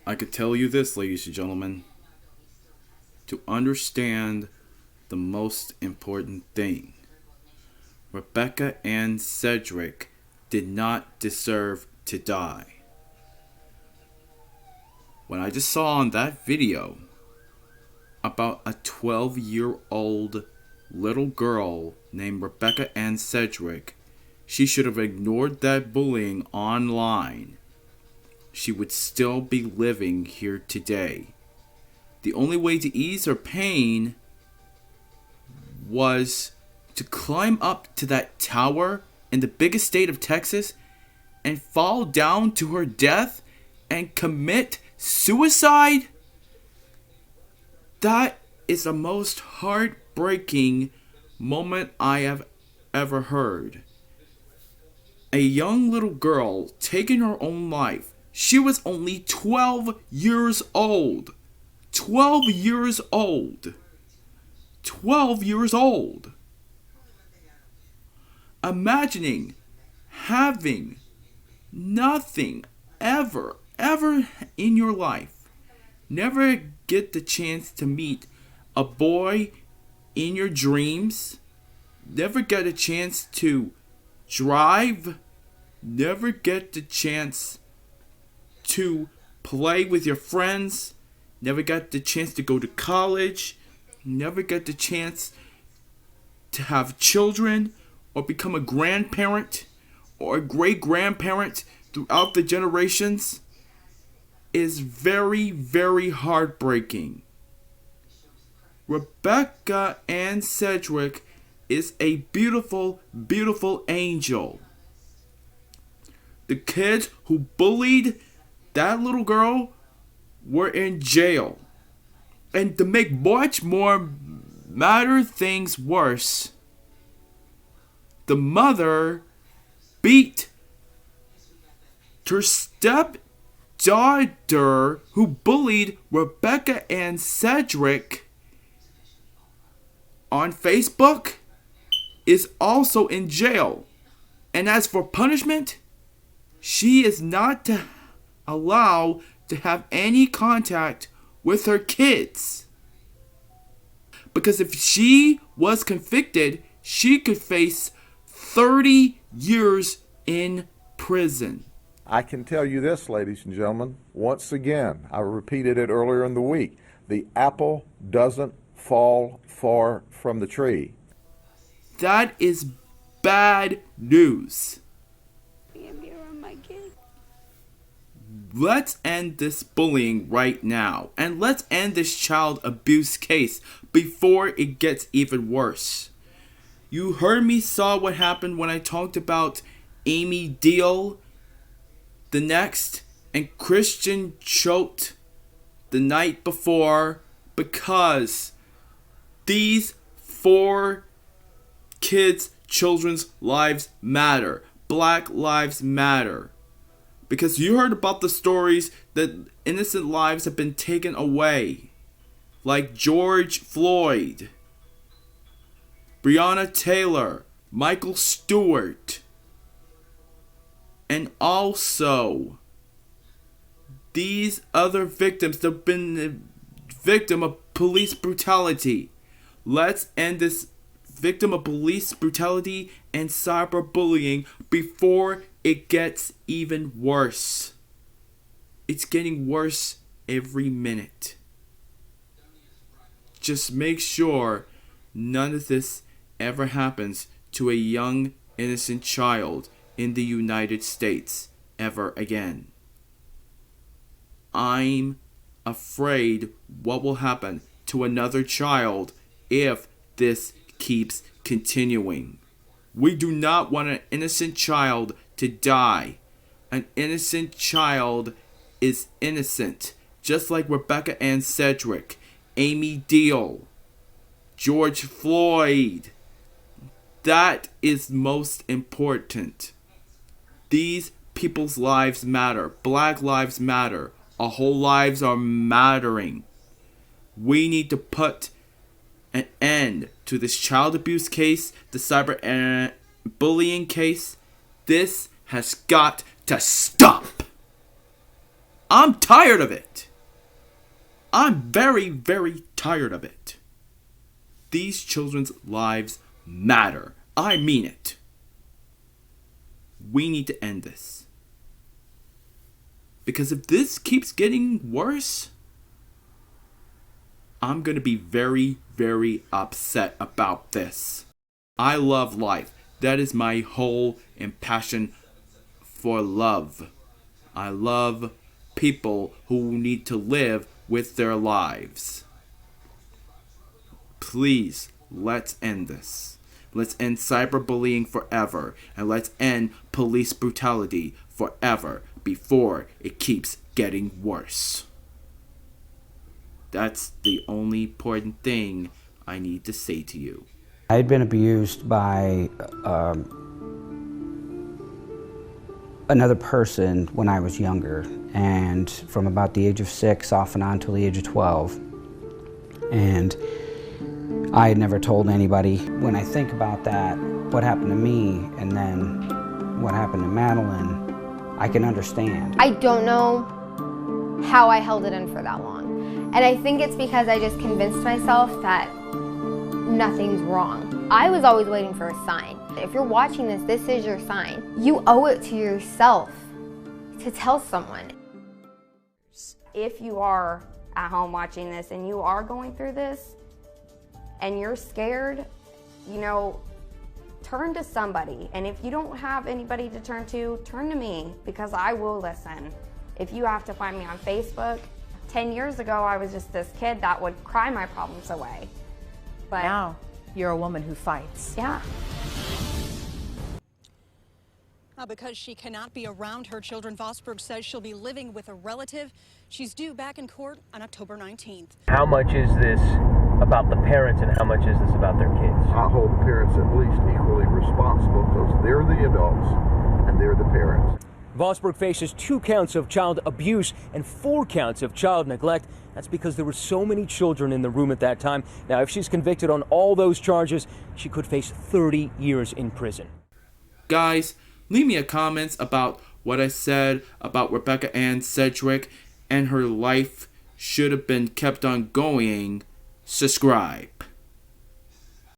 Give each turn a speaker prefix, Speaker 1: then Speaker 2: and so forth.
Speaker 1: I could tell you this, ladies and gentlemen, to understand the most important thing. Rebecca Ann Sedwick did not deserve to die. When I just saw on that video about a 12-year-old little girl named Rebecca Ann Sedwick, she should have ignored that bullying online. She would still be living here today. The only way to ease her pain was to climb up to that tower in the biggest state of Texas and fall down to her death and commit suicide? That is the most heartbreaking moment I have ever heard. A young little girl taking her own life. She was only 12 years old. 12 years old. 12 years old. Imagining having nothing ever in your life. Never get the chance to meet a boy in your dreams. Never get a chance to drive. Never get the chance to play with your friends. Never got the chance to go to college. Never get the chance to have children or become a grandparent or a great-grandparent throughout the generations is very, very heartbreaking. Rebecca Ann Sedwick is a beautiful, beautiful angel. The kids who bullied that little girl were in jail. And to make much more matter things worse, the mother beat her stepdaughter who bullied Rebecca Ann Sedwick on Facebook is also in jail. And as for punishment, she is not allowed to have any contact with her kids. Because if she was convicted, she could face 30 years in prison.
Speaker 2: I can tell you this, ladies and gentlemen, once again, I repeated it earlier in the week, the apple doesn't fall far from the tree.
Speaker 1: That is bad news. Let's end this bullying right now, and let's end this child abuse case before it gets even worse. You heard me saw what happened when I talked about Amy Deal the next and Christian Choate the night before, because these 4 kids' children's lives matter. Black lives matter. Because you heard about the stories that innocent lives have been taken away. Like George Floyd, Breonna Taylor, Michael Stewart. And also, these other victims that have been the victim of police brutality. Let's end this victim of police brutality and cyberbullying before it gets even worse. It's getting worse every minute. Just make sure none of this ever happens to a young, innocent child in the United States ever again. I'm afraid what will happen to another child if this keeps continuing. We do not want an innocent child to die. An innocent child is innocent, just like Rebecca Ann Sedwick, Amy Deal, George Floyd. That is most important. These people's lives matter. Black lives matter. Our whole lives are mattering. We need to put an end to this child abuse case, the cyber bullying case. This has got to stop. I'm tired of it. I'm very, very tired of it. These children's lives matter. I mean it. We need to end this. Because if this keeps getting worse, I'm going to be very, very upset about this. I love life. That is my whole and passion for love. I love people who need to live with their lives. Please, let's end this. Let's end cyberbullying forever. And let's end police brutality forever before it keeps getting worse. That's the only important thing I need to say to you.
Speaker 3: I had been abused by another person when I was younger, and from about the age of 6 off and on till the age of 12. And I had never told anybody. When I think about that, what happened to me and then what happened to Madeline, I can understand.
Speaker 4: I don't know how I held it in for that long. And I think it's because I just convinced myself that nothing's wrong. I was always waiting for a sign. If you're watching this, this is your sign. You owe it to yourself to tell someone.
Speaker 5: If you are at home watching this and you are going through this and you're scared, you know, turn to somebody. And if you don't have anybody to turn to me, because I will listen. If you have to find me on Facebook, 10 years ago I was just this kid that would cry my problems away. But
Speaker 6: now you're a woman who fights.
Speaker 5: yeah.
Speaker 7: Because she cannot be around her children, Vosberg says she'll be living with a relative. She's due back in court on October 19th.
Speaker 8: How much is this about the parents and how much is this about their kids?
Speaker 2: I hold the parents at least equally responsible because they're the adults and they're the parents.
Speaker 8: Vosberg faces 2 counts of child abuse and 4 counts of child neglect. That's because there were so many children in the room at that time. Now, if she's convicted on all those charges, she could face 30 years in prison.
Speaker 1: Guys, leave me a comment about what I said about Rebecca Ann Sedwick and her life should have been kept on going. Subscribe.